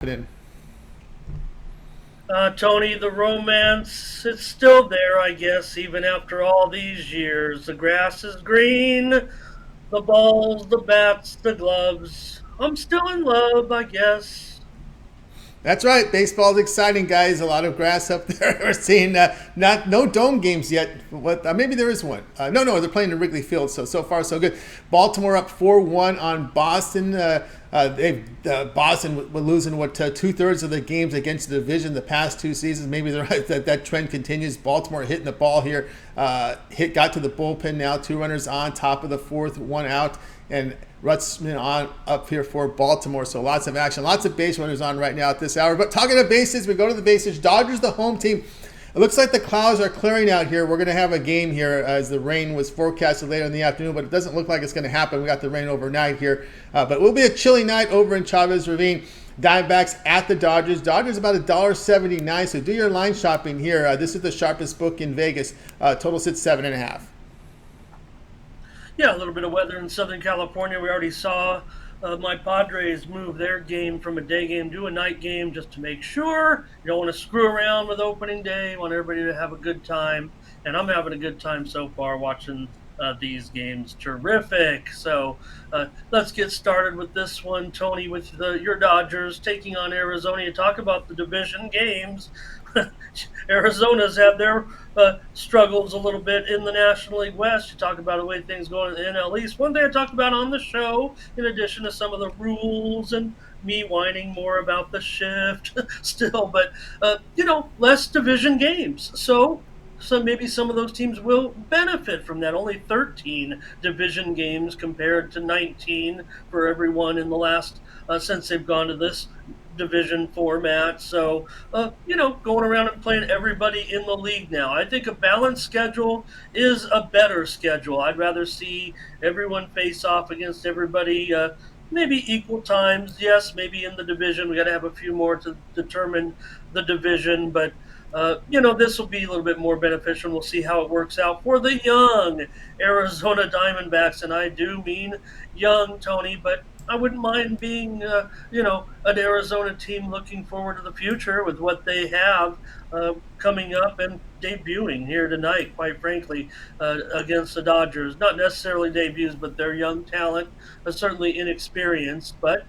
In. Tony, the romance, it's still there, I guess, even after all these years. The grass is green, the balls, the bats, the gloves. I'm still in love, I guess. That's right. Baseball's exciting, guys. A lot of grass up there. We're seeing not no dome games yet. What? Maybe there is one. No, they're playing in Wrigley Field. So far so good. Baltimore up 4-1 on Boston. Boston losing what 2/3 of the games against the division the past two seasons. Maybe that trend continues. Baltimore hitting the ball here. Got to the bullpen now. Two runners on, top of the fourth, one out, and Rutzman on up here for Baltimore. So lots of action, lots of base runners on right now at this hour. But talking of bases, we go to the bases. Dodgers, the home team. It looks like the clouds are clearing out here. We're going to have a game here as the rain was forecasted later in the afternoon, but it doesn't look like it's going to happen. We got the rain overnight here. But it will be a chilly night over in Chavez Ravine. Diamondbacks at the Dodgers. Dodgers about $1.79. So do your line shopping here. This is the sharpest book in Vegas. Total sits 7.5. Yeah, a little bit of weather in Southern California. We already saw my Padres move their game from a day game to a night game just to make sure. You don't want to screw around with opening day. You want everybody to have a good time. And I'm having a good time so far watching these games. Terrific. So let's get started with this one, Tony, with your Dodgers taking on Arizona. You talk about the division games. Arizona's had their struggles a little bit in the National League West. You talk about the way things go in the NL East. One thing I talked about on the show, in addition to some of the rules and me whining more about the shift still, but less division games. So maybe some of those teams will benefit from that. Only 13 division games compared to 19 for everyone in the last since they've gone to this division format. So, going around and playing everybody in the league now. I think a balanced schedule is a better schedule. I'd rather see everyone face off against everybody. Maybe equal times. Yes, maybe in the division. We got to have a few more to determine the division, but this will be a little bit more beneficial. We'll see how it works out for the young Arizona Diamondbacks, and I do mean young, Tony, but I wouldn't mind being, an Arizona team looking forward to the future with what they have coming up and debuting here tonight, quite frankly, against the Dodgers. Not necessarily debuts, but their young talent, certainly inexperienced, but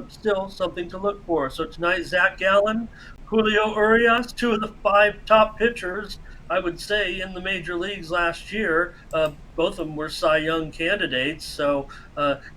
still something to look for. So tonight, Zach Gallen, Julio Urias, two of the five top pitchers, I would say, in the major leagues last year. Both of them were Cy Young candidates. So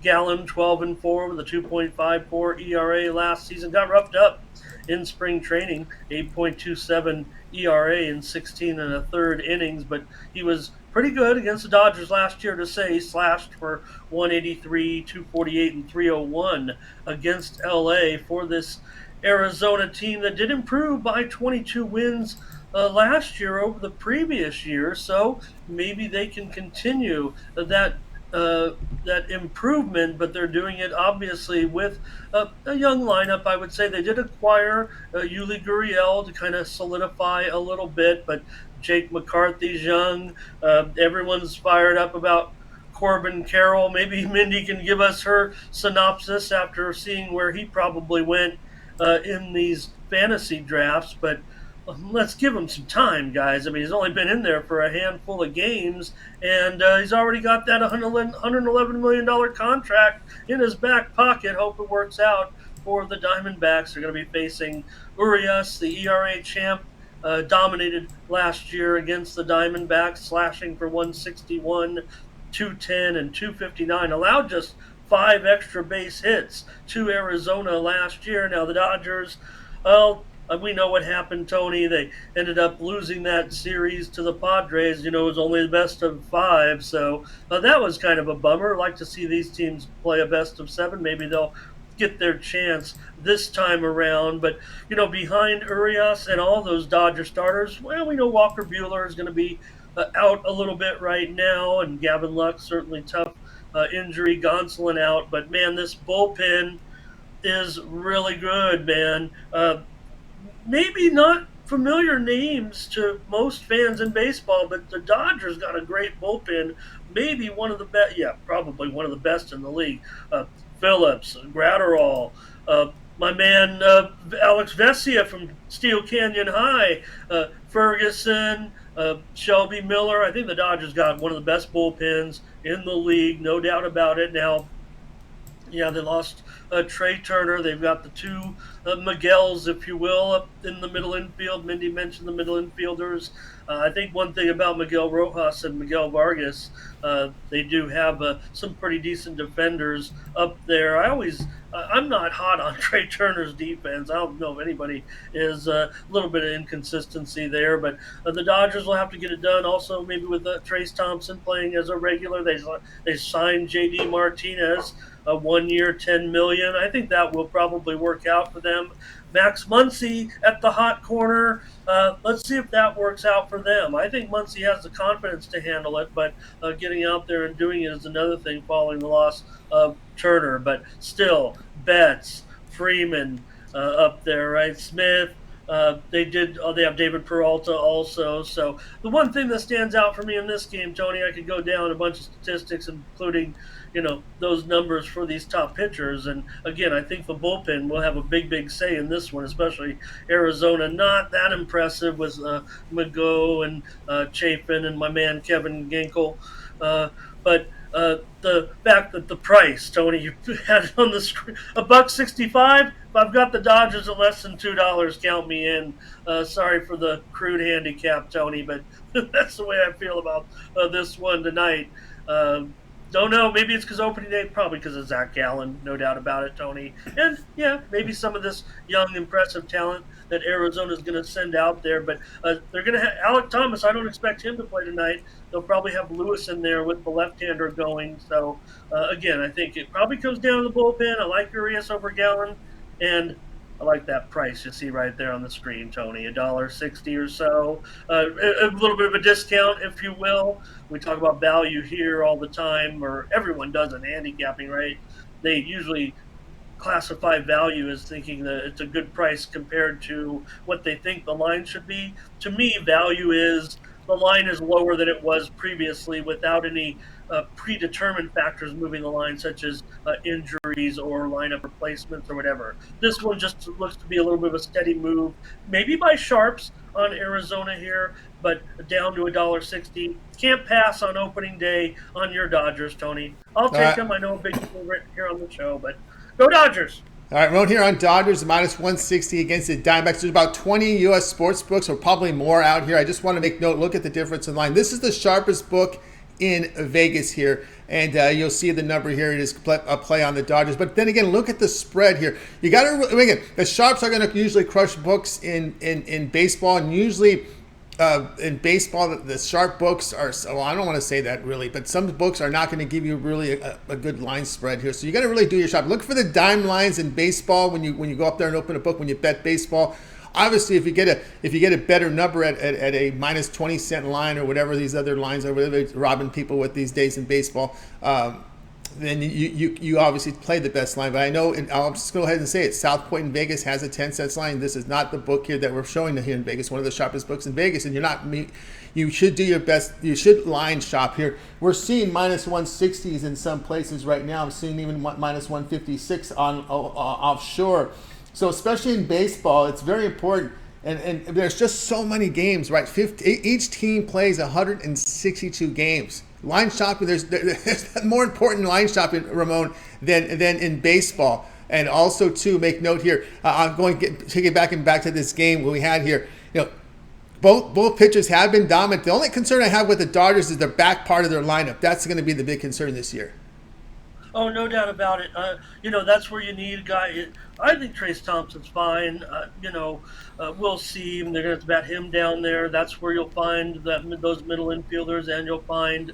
Gallen, 12-4 with a 2.54 ERA last season, got roughed up in spring training, 8.27 ERA in 16 and a third innings, but he was pretty good against the Dodgers last year to say. He slashed for 183, 248, and 301 against LA for this Arizona team that did improve by 22 wins last year over the previous year. So maybe they can continue uh, that improvement, but they're doing it obviously with a young lineup. I would say they did acquire Yuli Gurriel to kind of solidify a little bit, but Jake McCarthy's young. Everyone's fired up about Corbin Carroll. Maybe Mindy can give us her synopsis after seeing where he probably went in these fantasy drafts, but let's give him some time, guys. I mean, he's only been in there for a handful of games, and he's already got that $111 million contract in his back pocket. Hope it works out for the Diamondbacks. They're going to be facing Urias, the ERA champ. Dominated last year against the Diamondbacks, slashing for 161, 210, and 259. Allowed just five extra base hits to Arizona last year. Now the Dodgers, well, we know what happened, Tony. They ended up losing that series to the Padres. It was only the best of five, so that was kind of a bummer. I'd like to see these teams play a best of seven. Maybe they'll get their chance this time around. But behind Urias and all those Dodger starters, well, we know Walker Buehler is going to be out a little bit right now, and Gavin Lux certainly tough injury, Gonsolin out. But man, this bullpen is really good, man. Maybe not familiar names to most fans in baseball, but the Dodgers got a great bullpen. Maybe one of the best, yeah, probably one of the best in the league. Phillips, Gratterall, my man Alex Vesia from Steel Canyon High, Ferguson, Shelby Miller. I think the Dodgers got one of the best bullpens in the league, no doubt about it. Now, yeah, they lost Trey Turner. They've got the two Miguels, if you will, up in the middle infield. Mindy mentioned the middle infielders. I think one thing about Miguel Rojas and Miguel Vargas, they do have some pretty decent defenders up there. I'm not hot on Trey Turner's defense. I don't know if anybody is a little bit of inconsistency there, but the Dodgers will have to get it done. Also, maybe with Trace Thompson playing as a regular, they signed J.D. Martinez a 1 year, $10 million. I think that will probably work out for them. Max Muncy at the hot corner. Let's see if that works out for them. I think Muncy has the confidence to handle it, but getting out there and doing it is another thing following the loss of Turner. But still, Betts, Freeman up there, right? Smith. They have David Peralta also. So the one thing that stands out for me in this game, Tony, I could go down a bunch of statistics, including those numbers for these top pitchers. And again, I think the bullpen will have a big say in this one, especially Arizona. Not that impressive with Mago and Chapin and my man Kevin Ginkel, but the fact that the price, Tony, you had it on the screen, $1.65. If I've got the Dodgers at less than $2, count me in. Sorry for the crude handicap, Tony, but that's the way I feel about this one tonight. Don't know. Maybe it's because opening day. Probably because of Zach Gallen. No doubt about it, Tony. And yeah, maybe some of this young, impressive talent that Arizona is going to send out there. But they're going to have Alec Thomas. I don't expect him to play tonight. They'll probably have Lewis in there with the left-hander going. So again, I think it probably comes down to the bullpen. I like Urias over Gallen, and I like that price you see right there on the screen, Tony. $1.60 or so. A little bit of a discount, if you will. We talk about value here all the time, or everyone does in handicapping, right? They usually classify value as thinking that it's a good price compared to what they think the line should be. To me, value is the line is lower than it was previously without any predetermined factors moving the line, such as injuries or lineup replacements or whatever. This one just looks to be a little bit of a steady move, maybe by sharps on Arizona here, but down to $1.60. Can't pass on opening day on your Dodgers, Tony. I'll take them. I know a big favorite here on the show, but go Dodgers. All right, Ramon here on Dodgers, minus 160 against the Diamondbacks. There's about 20 U.S. sports books, or probably more out here. I just want to make note, look at the difference in line. This is the sharpest book in Vegas here, and you'll see the number here. It is a play on the Dodgers. But then again, look at the spread here. You got to, again, the sharps are going to usually crush books in baseball, and usually in baseball, the sharp books are, well, I don't want to say that really, but some books are not going to give you really a good line spread here. So you got to really do your shop. Look for the dime lines in baseball when you go up there and open a book when you bet baseball. Obviously, if you get a better number at a minus 20-cent line or whatever these other lines are, whatever they're robbing people with these days in baseball, then you obviously play the best line. But I know, and I'll just go ahead and say it, South Point in Vegas has a 10-cent line. This is not the book here that we're showing here in Vegas, one of the sharpest books in Vegas. And you should do your best. You should line shop here. We're seeing minus 160s in some places right now. I'm seeing even minus 156 on offshore. So especially in baseball, it's very important. And there's just so many games, right? Each team plays 162 games. Line shopping, there's more important line shopping, Ramon, than in baseball. And also, too, make note here. I'm going to take it back to this game we had here. Both pitchers have been dominant. The only concern I have with the Dodgers is the back part of their lineup. That's going to be the big concern this year. Oh, no doubt about it. That's where you need a guy. I think Trace Thompson's fine. We'll see. They're going to have to bat him down there. That's where you'll find those middle infielders, and you'll find,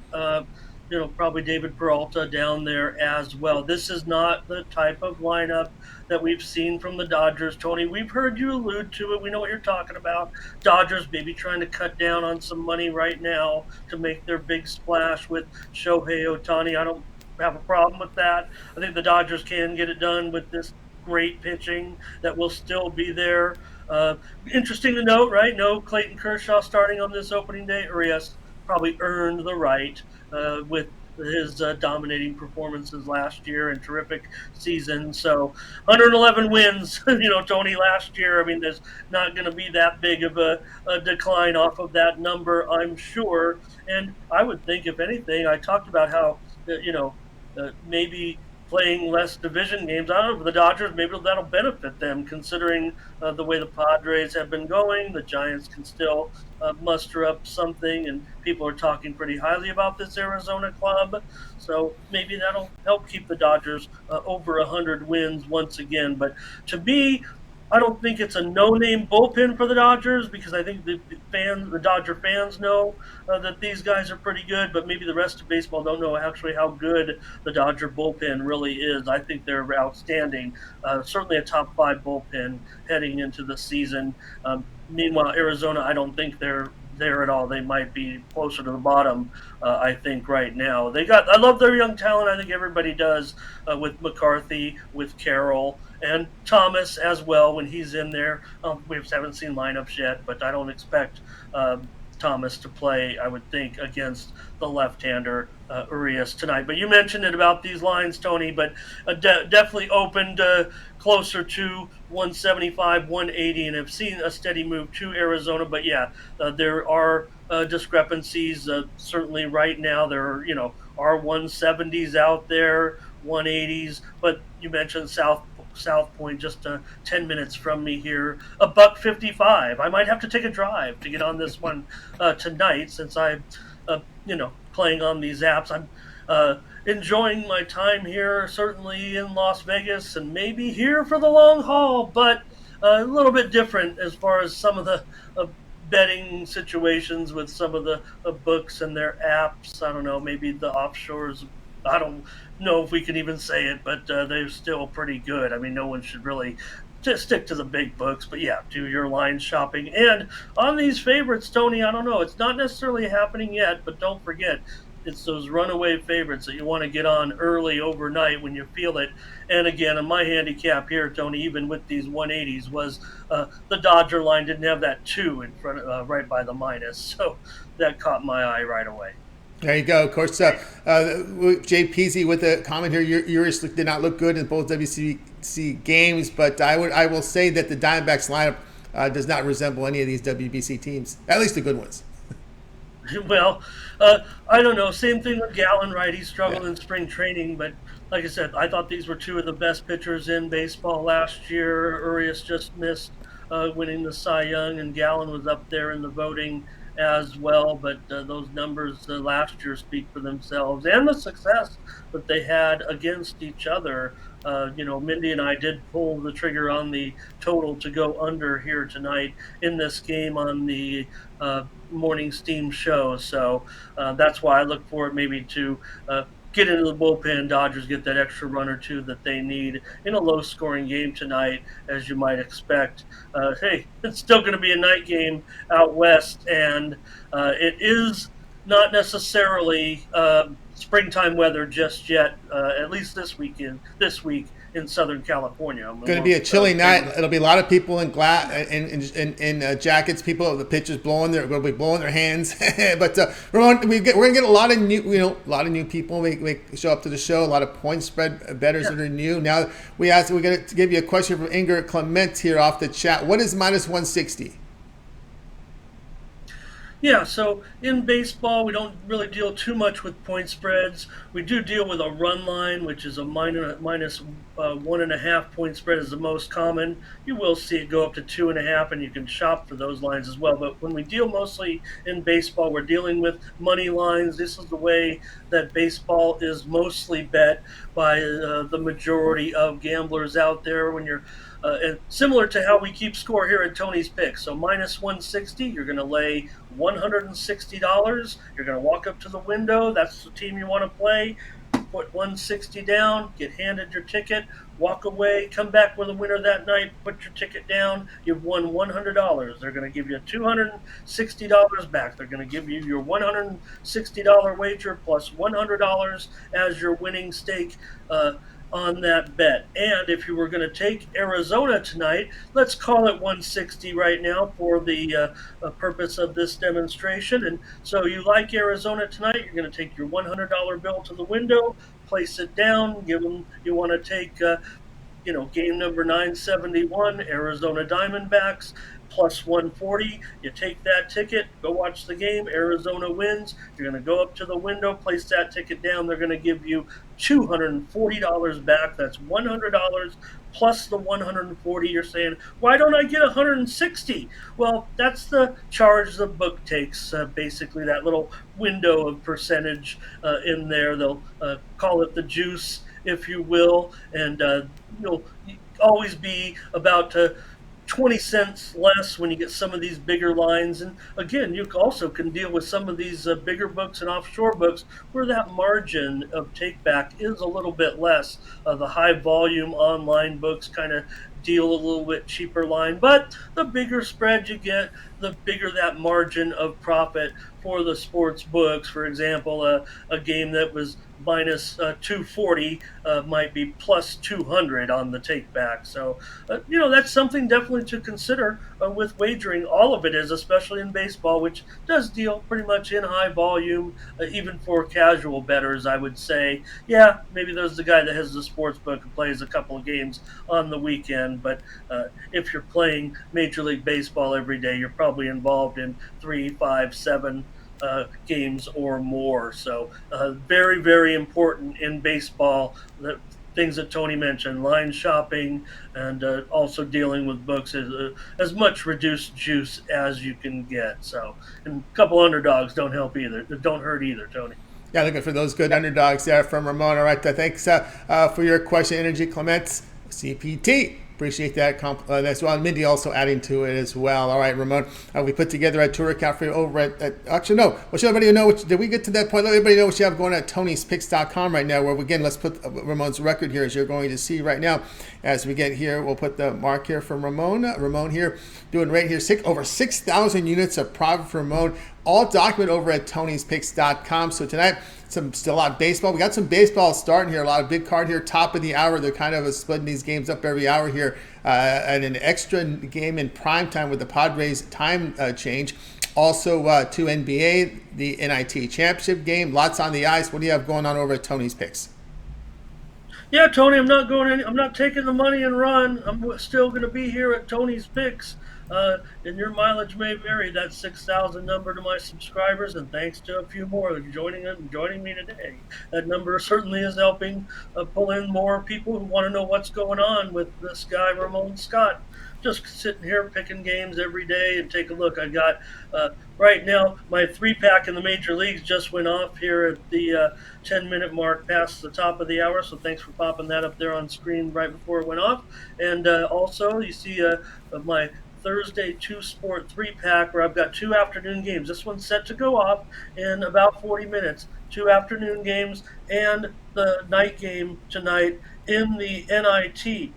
probably David Peralta down there as well. This is not the type of lineup that we've seen from the Dodgers, Tony. We've heard you allude to it. We know what you're talking about. Dodgers maybe trying to cut down on some money right now to make their big splash with Shohei Ohtani. I don't have a problem with that. I think the Dodgers can get it done with this great pitching that will still be there. Interesting to note, right? No Clayton Kershaw starting on this opening day. Urias probably earned the right with his dominating performances last year and terrific season. So 111 wins, Tony, last year. I mean, there's not going to be that big of a decline off of that number, I'm sure. And I would think, if anything, I talked about how, maybe playing less division games. I don't know, for the Dodgers, maybe that'll benefit them, considering the way the Padres have been going. The Giants can still muster up something, and people are talking pretty highly about this Arizona club. So maybe that'll help keep the Dodgers over 100 wins once again. But to me, I don't think it's a no-name bullpen for the Dodgers, because I think the Dodger fans know that these guys are pretty good, but maybe the rest of baseball don't know actually how good the Dodger bullpen really is. I think they're outstanding. Certainly a top five bullpen heading into the season. Meanwhile, Arizona, I don't think they're there at all. They might be closer to the bottom, I think, right now. I love their young talent. I think everybody does, with McCarthy, with Carroll, and Thomas as well when he's in there. We haven't seen lineups yet, but I don't expect Thomas to play, I would think, against the left-hander Urias tonight. But you mentioned it about these lines, Tony, but definitely opened closer to 175, 180, and have seen a steady move to Arizona. But yeah, there are discrepancies. Certainly right now there are 170s out there, 180s, but you mentioned South Point, just 10 minutes from me here, $1.55. I might have to take a drive to get on this one tonight, since I'm, playing on these apps. I'm enjoying my time here, certainly in Las Vegas, and maybe here for the long haul, but a little bit different as far as some of the betting situations with some of the books and their apps. I don't know, maybe the offshores. I don't know if we can even say it, but they're still pretty good. I mean, no one should really just stick to the big books, but yeah, do your line shopping. And on these favorites, Tony, I don't know, it's not necessarily happening yet, but don't forget, it's those runaway favorites that you want to get on early overnight when you feel it. And again, on my handicap here, Tony, even with these 180s, was the Dodger line didn't have that 2 in front, right by the minus. So that caught my eye right away. There you go. Of course, Jay Peasy with a comment here. Urias did not look good in both WBC games, but I will say that the Diamondbacks lineup does not resemble any of these WBC teams, at least the good ones. Well, I don't know. Same thing with Gallen, right? He struggled in spring training, but like I said, I thought these were two of the best pitchers in baseball last year. Urias just missed winning the Cy Young, and Gallen was up there in the voting as well. But those numbers last year speak for themselves, and the success that they had against each other. Mindy and I did pull the trigger on the total to go under here tonight in this game on the morning steam show. So that's why I look forward maybe to get into the bullpen. Dodgers get that extra run or two that they need in a low scoring game tonight, as you might expect. Hey, it's still going to be a night game out west, and it is not necessarily springtime weather just yet, at least this week in Southern California. Going to be a chilly night. It'll be a lot of people in jackets. The pitchers going to be blowing their hands. But Ramon, we're going to get a lot of new people. We show up to the show. A lot of point spread bettors that are new. Now we're going to give you a question from Inger Clement here off the chat. What is minus 160? Yeah, so in baseball, we don't really deal too much with point spreads. We do deal with a run line, which is a minus 1.5 point spread is the most common. You will see it go up to 2.5, and you can shop for those lines as well. But when we deal mostly in baseball, we're dealing with money lines. This is the way that baseball is mostly bet by the majority of gamblers out there. When you're and similar to how we keep score here at Tony's Picks. So minus 160, you're going to lay $160. You're going to walk up to the window. That's the team you want to play. Put 160 down, get handed your ticket, walk away, come back with a winner that night, put your ticket down. You've won $100. They're going to give you $260 back. They're going to give you your $160 wager plus $100 as your winning stake. on that bet. And if you were going to take Arizona tonight, let's call it 160 right now for the purpose of this demonstration. And so you like Arizona tonight, you're going to take your $100 bill to the window, place it down, give them, you want to take game number 971, Arizona Diamondbacks, plus 140. You take that ticket, go watch the game. Arizona wins. You're going to go up to the window, place that ticket down. They're going to give you $240 back. That's $100 plus the 140. You're saying, why don't I get 160? Well, that's the charge the book takes, basically, that little window of percentage in there. They'll call it the juice, if you will, and you'll always be about 20 cents less when you get some of these bigger lines. And again, you also can deal with some of these bigger books and offshore books where that margin of take back is a little bit less. The high volume online books kind of deal a little bit cheaper line, but the bigger spread you get, the bigger that margin of profit for the sports books. For example, a game that was minus 240 might be plus 200 on the take back. So, that's something definitely to consider with wagering. All of it is, especially in baseball, which does deal pretty much in high volume, even for casual bettors, I would say. Yeah, maybe there's the guy that has the sports book and plays a couple of games on the weekend, but if you're playing Major League Baseball every day, you're probably involved in 3, 5, 7 games or more. So very, very important in baseball. The things that Tony mentioned, line shopping, and also dealing with books is as much reduced juice as you can get. So, and a couple underdogs don't help either. Don't hurt either, Tony. Yeah, looking for those good underdogs there from Ramon. All right, thanks for your question, Energy Clements, CPT. Appreciate that as well. Mindy also adding to it as well. All right, Ramon, we put together a tour account for you over actually, no. Well, should everybody know, did we get to that point? Let everybody know what you have going at Tony'sPicks.com right now, where, again, let's put Ramon's record here, as you're going to see right now. As we get here, we'll put the mark here from Ramon. Ramon here doing right here, over 6,000 units of profit for Ramon. All document over at Tony'sPicks.com. So tonight, still a lot of baseball. We got some baseball starting here. A lot of big card here. Top of the hour. They're kind of splitting these games up every hour here. And an extra game in prime time with the Padres time change. Also, 2 NBA, the NIT championship game. Lots on the ice. What do you have going on over at Tony's Picks? Yeah, Tony, I'm not going. I'm not taking the money and run. I'm still going to be here at Tony's Picks. And your mileage may vary. That 6,000 number to my subscribers, and thanks to a few more joining me today. That number certainly is helping pull in more people who want to know what's going on with this guy, Ramon Scott. Just sitting here picking games every day and take a look. I got right now my 3-pack in the major leagues just went off here at the 10-minute mark past the top of the hour. So thanks for popping that up there on screen right before it went off. And also you see my Thursday 2-sport 3-pack where I've got 2 afternoon games. This one's set to go off in about 40 minutes. 2 afternoon games and the night game tonight in the NIT.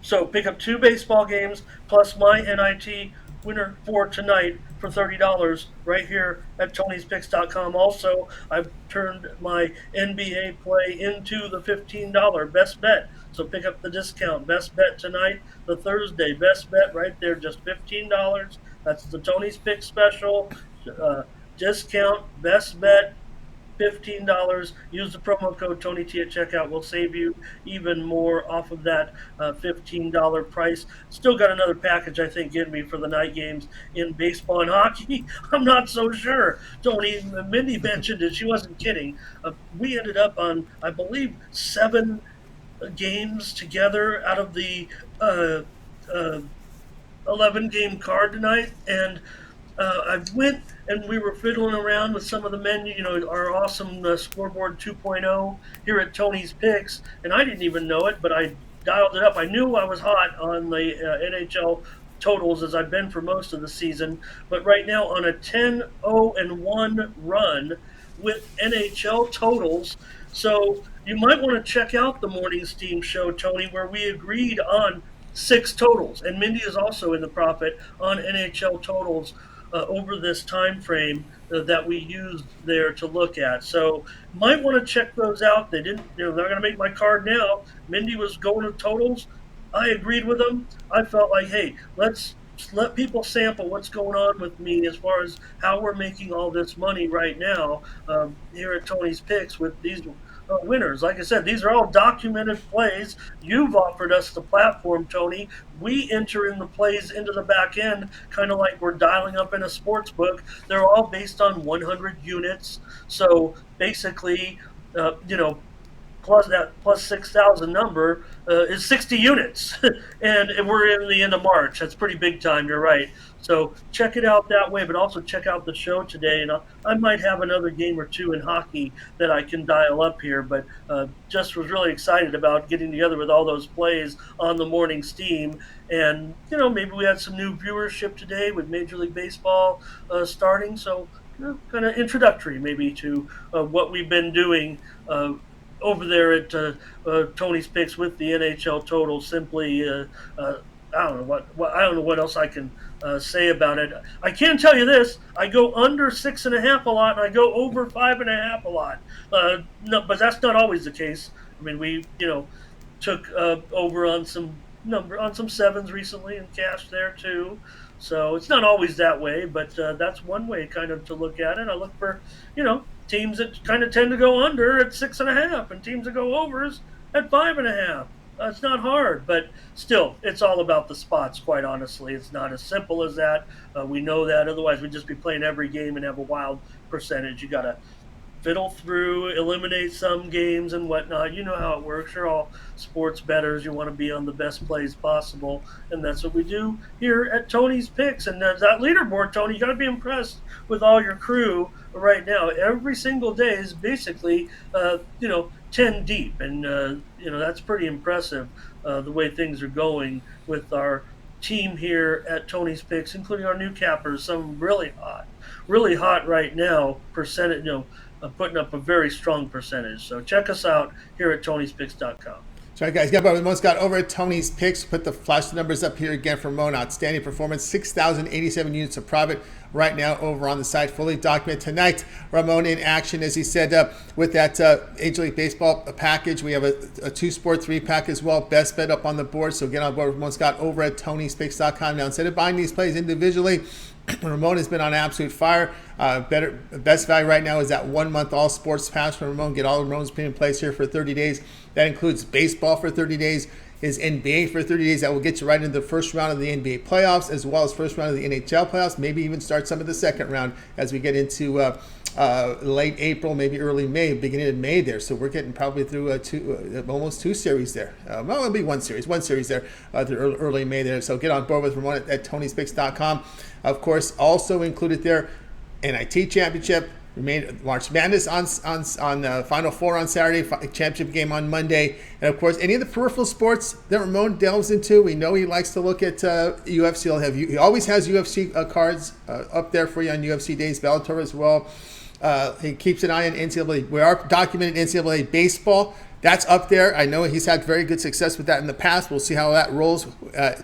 So pick up 2 baseball games plus my NIT winner for tonight for $30 right here at Tony'sPicks.com. Also, I've turned my NBA play into the $15 best bet. So pick up the discount best bet tonight, the Thursday best bet right there, just $15. That's the Tony's Picks special. Discount best bet $15. Use the promo code TonyT at checkout. We'll save you even more off of that $15 price. Still got another package, I think, in me for the night games in baseball and hockey. I'm not so sure. Tony, Mindy mentioned it. She wasn't kidding. We ended up on, I believe, 7 games together out of the 11-game card tonight. And I went and we were fiddling around with some of the menu, our awesome scoreboard 2.0 here at Tony's Picks, and I didn't even know it, but I dialed it up. I knew I was hot on the NHL totals as I've been for most of the season, but right now on a 10-0-1 run with NHL totals. So you might want to check out the Morning Steam show, Tony, where we agreed on 6 totals, and Mindy is also in the profit on NHL totals. over this time frame that we used there to look at. So might want to check those out. They didn't, they're not going to make my card now. Mindy was going to totals. I agreed with them. I felt like, hey, let's let people sample what's going on with me as far as how we're making all this money right now here at Tony's Picks with these winners. Like I said, these are all documented plays. You've offered us the platform, Tony. We enter in the plays into the back end, kind of like we're dialing up in a sports book. They're all based on 100 units. So basically, plus that plus 6,000 number is 60 units. And we're in the end of March. That's pretty big time. You're right. So check it out that way, but also check out the show today. And I might have another game or two in hockey that I can dial up here, but just was really excited about getting together with all those plays on the morning steam. And, maybe we had some new viewership today with Major League Baseball starting. So, kind of introductory maybe to what we've been doing over there at Tony's Picks with the NHL total. Simply, I don't know what I don't know what else I can say about it. I can tell you this: I go under 6.5 a lot, and I go over 5.5 a lot. No, but that's not always the case. I mean, we took over on some sevens recently and cashed there too. So it's not always that way, but that's one way kind of to look at it. I look for teams that kind of tend to go under at 6.5 and teams that go overs at 5.5. It's not hard, but still, it's all about the spots, quite honestly. It's not as simple as that. We know that. Otherwise, we'd just be playing every game and have a wild percentage. You got to fiddle through, eliminate some games and whatnot. You know how it works. You're all sports bettors. You want to be on the best plays possible, and that's what we do here at Tony's Picks. And that leaderboard, Tony, you got to be impressed with all your crew right now. Every single day is basically, 10 deep, and that's pretty impressive. The way things are going with our team here at Tony's Picks, including our new cappers, some really hot right now. Percentage, putting up a very strong percentage. So check us out here at Tony'sPicks.com. That's right, guys. Ramon's got over at Tony's Picks. Put the flash numbers up here again for Ramon. Outstanding performance. 6,087 units of profit right now over on the site. Fully documented tonight. Ramon in action, as he said, with that Major League Baseball package. We have a 2-sport 3-pack as well. Best bet up on the board. So get on board with Ramon Scott over at Tony'sPicks.com. Now, instead of buying these plays individually, Ramon has been on absolute fire. Best value right now is that 1-month all sports pass from Ramon. Get all of Ramon's premium plays here for 30 days. That includes baseball for 30 days, his NBA for 30 days. That will get you right into the first round of the NBA playoffs, as well as first round of the NHL playoffs. Maybe even start some of the second round as we get into late April, maybe early May, beginning of May there. So we're getting probably through almost 2 series there. Well, it'll be one series there through early May there. So get on board with Ramon at Tony'sPicks.com. Of course, also included there, NIT Championship, March Madness on Final Four on Saturday, championship game on Monday, and of course any of the peripheral sports that Ramon delves into. We know he likes to look at UFC. He always has UFC cards up there for you on UFC days, Bellator as well. He keeps an eye on NCAA. We are documented NCAA baseball. That's up there. I know he's had very good success with that in the past. We'll see how that rolls,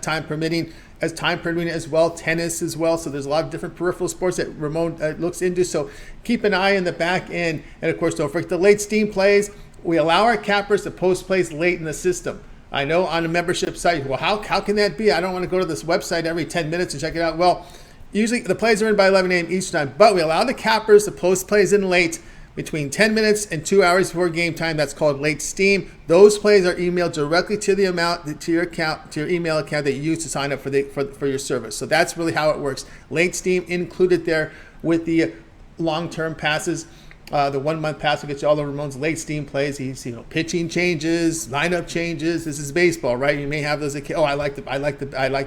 time permitting as well, tennis as well. So there's a lot of different peripheral sports that Ramon looks into. So keep an eye in the back end. And of course, don't forget the late steam plays. We allow our cappers to post plays late in the system. I know on a membership site, well, how can that be? I don't want to go to this website every 10 minutes and check it out. Well, usually the plays are in by 11 a.m. Eastern time, but we allow the cappers to post plays in late between 10 minutes and 2 hours before game time. That's called late steam. Those plays are emailed directly to your email account that you use to sign up for your service. So that's really how it works. Late steam included there with the long-term passes. The 1-month pass will get you all of Ramon's late steam plays. He's pitching changes, lineup changes. This is baseball, right? You may have those. I like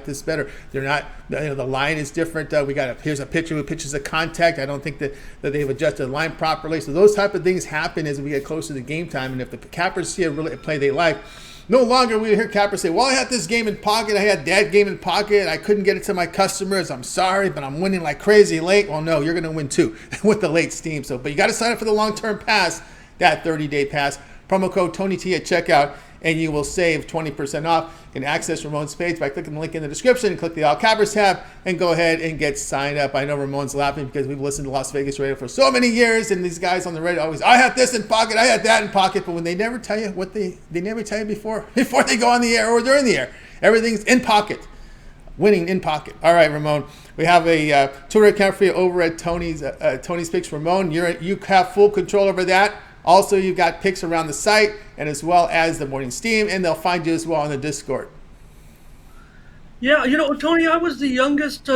this better. They're not. The line is different. Here's a pitcher who pitches a contact. I don't think that they've adjusted the line properly. So those type of things happen as we get closer to game time. And if the cappers see a play they like, no longer we hear cappers say, well, I had this game in pocket. I had that game in pocket. I couldn't get it to my customers. I'm sorry, but I'm winning like crazy late. Well, no, you're going to win too with the late steam. But you got to sign up for the long-term pass, that 30-day pass. Promo code TonyT at checkout. and you will save 20% off. You can access Ramon's page by clicking the link in the description, click the All Cappers tab, and go ahead and get signed up. I know Ramon's laughing because we've listened to Las Vegas radio for so many years, and these guys on the radio always, I had this in pocket, I had that in pocket, but when they never tell you what they never tell you before they go on the air or during the air. Everything's in pocket. Winning in pocket. All right, Ramon. We have a Twitter account for you over at Tony's Picks. Ramon, you have full control over that. Also, you've got picks around the site and as well as the morning steam, and they'll find you as well on the Discord. Yeah, Tony, I was the youngest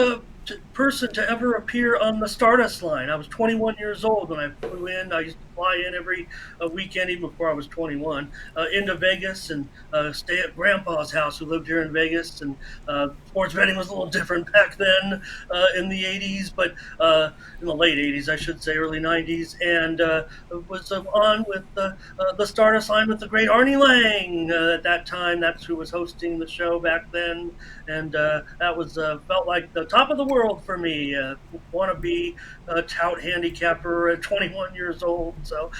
person to ever appear on the Stardust line. I was 21 years old when I flew in. I used to fly in every weekend, even before I was 21, into Vegas and stay at Grandpa's house, who lived here in Vegas. And sports betting was a little different back then in the 80s, but in the late 80s, I should say, early 90s. And was on with the Stardust line with the great Arnie Lang at that time. That's who was hosting the show back then. And that was felt like the top of the world for me. Wannabe tout handicapper at 21 years old. So,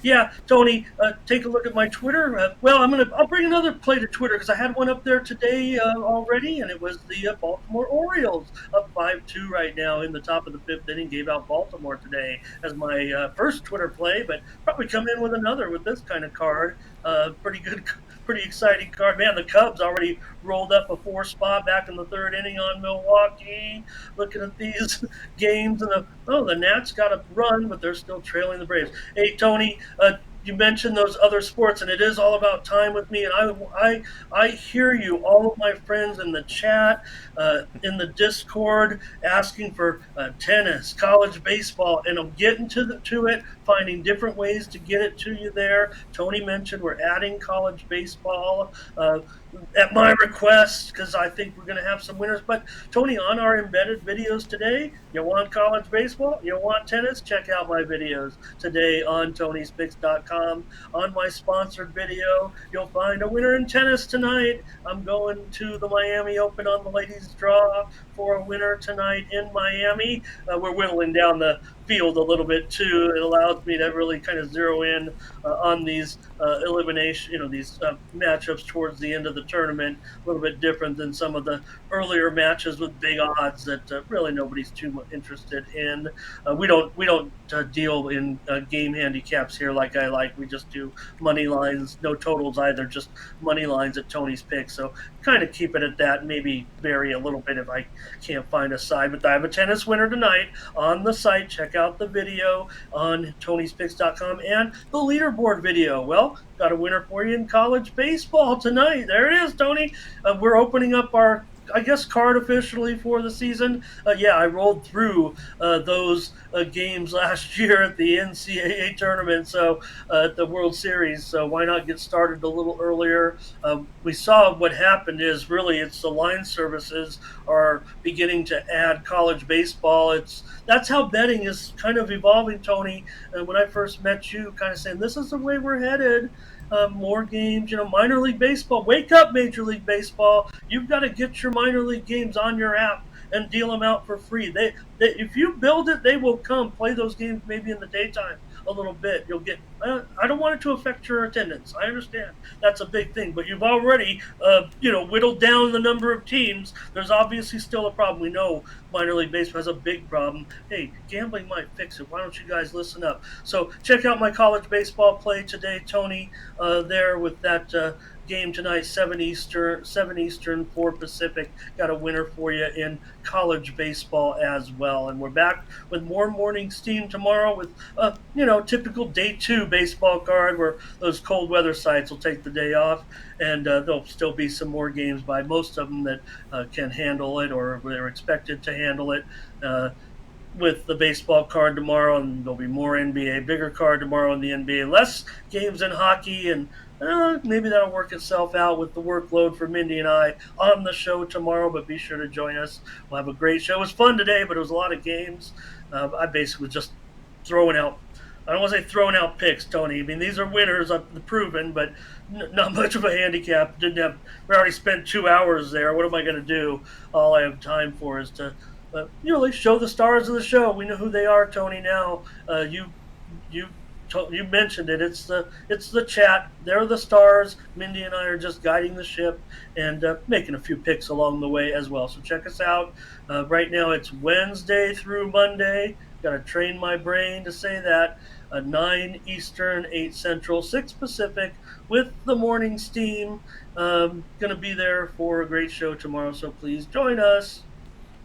yeah, Tony, take a look at my Twitter. I'll bring another play to Twitter because I had one up there today already, and it was the Baltimore Orioles up 5-2 right now in the top of the fifth inning. Gave out Baltimore today as my first Twitter play, but probably come in with another with this kind of card. Pretty good. Pretty exciting card. Man, the Cubs already rolled up a 4 spot back in the third inning on Milwaukee. Looking at these games, and the Nats got a run, but they're still trailing the Braves. Hey, Tony, you mentioned those other sports, and it is all about time with me. And I hear you, all of my friends in the chat, in the Discord, asking for tennis, college baseball, and I'm getting to it, finding different ways to get it to you there. Tony mentioned we're adding college baseball at my request because I think we're going to have some winners. But Tony, on our embedded videos today, you want college baseball? You want tennis? Check out my videos today on Tony'sPicks.com. On my sponsored video, you'll find a winner in tennis tonight. I'm going to the Miami Open on the ladies' draw for a winner tonight in Miami. We're whittling down the field a little bit too. It allows me to really kind of zero in on these elimination, these matchups towards the end of the tournament. A little bit different than some of the earlier matches with big odds that really nobody's too much interested in. We don't deal in game handicaps here like I like. We just do money lines, no totals either, just money lines at Tony's Picks. So kind of keep it at that. Maybe vary a little bit if I can't find a side. But I have a tennis winner tonight on the site. Check out the video on Tony'sPicks.com and the leaderboard video. Well, got a winner for you in college baseball tonight. There it is, Tony. We're opening up our card officially for the season. I rolled through those games last year at the NCAA tournament, so at the World Series. So why not get started a little earlier? We saw what happened is really it's the line services are beginning to add college baseball. That's how betting is kind of evolving, Tony. And when I first met you, kind of saying this is the way we're headed. More games, minor league baseball. Wake up, Major League Baseball. You've got to get your minor league games on your app and deal them out for free. They if you build it, they will come play those games maybe in the daytime a little bit. You'll get. I don't want it to affect your attendance. I understand that's a big thing, but you've already whittled down the number of teams. There's obviously still a problem. We know minor league baseball has a big problem. Hey, gambling might fix it. Why don't you guys listen up? So check out my college baseball play today, Tony. There with that game tonight, 7 Eastern, 4 Pacific. Got a winner for you in college baseball as well. And we're back with more morning steam tomorrow with, typical day 2 baseball card where those cold weather sites will take the day off. And there'll still be some more games by most of them that can handle it or they're expected to handle it. With the baseball card tomorrow, and there'll be more NBA, bigger card tomorrow in the NBA, less games in hockey, and maybe that'll work itself out with the workload for Mindy and I on the show tomorrow, but be sure to join us. We'll have a great show. It was fun today, but it was a lot of games. I basically was just throwing out, I don't want to say throwing out picks, Tony. I mean, these are winners, I've proven, but not much of a handicap. We already spent 2 hours there. What am I going to do? All I have time for is to show the stars of the show. We know who they are, Tony. Now, you You mentioned it. It's the chat. They're the stars. Mindy and I are just guiding the ship and making a few picks along the way as well. So check us out. Right now it's Wednesday through Monday. Got to train my brain to say that. 9 Eastern, 8 Central, 6 Pacific, with the morning steam. Going to be there for a great show tomorrow. So please join us.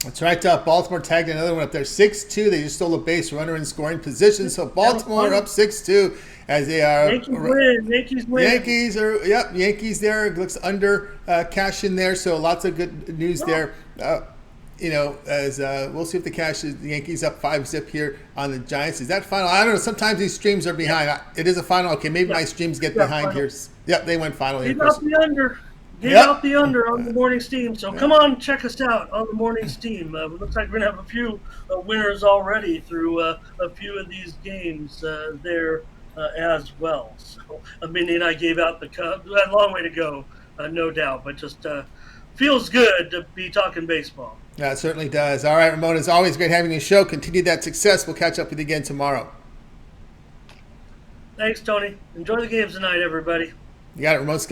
That's right. Baltimore tagged another one up there. 6-2. They just stole a base runner in scoring position. So Baltimore up 6-2 as they are. Yankees win. Yankees win. Yankees there. Looks under cash in there. So lots of good news there. As we'll see if the cash is the Yankees up 5-zip here on the Giants. Is that final? I don't know. Sometimes these streams are behind. Yeah. It is a final. Okay, maybe my streams get behind final. here. Yep, they went final here. Gave out the under. Gave out the under on the morning steam. So come on, check us out on the morning steam. It looks like we're going to have a few winners already through a few of these games there as well. So Minnie and I gave out the Cubs. We had a long way to go, no doubt, but just feels good to be talking baseball. Yeah, it certainly does. All right, Ramon, it's always great having you on the show. Continue that success. We'll catch up with you again tomorrow. Thanks, Tony. Enjoy the games tonight, everybody. You got it, Ramon Scott.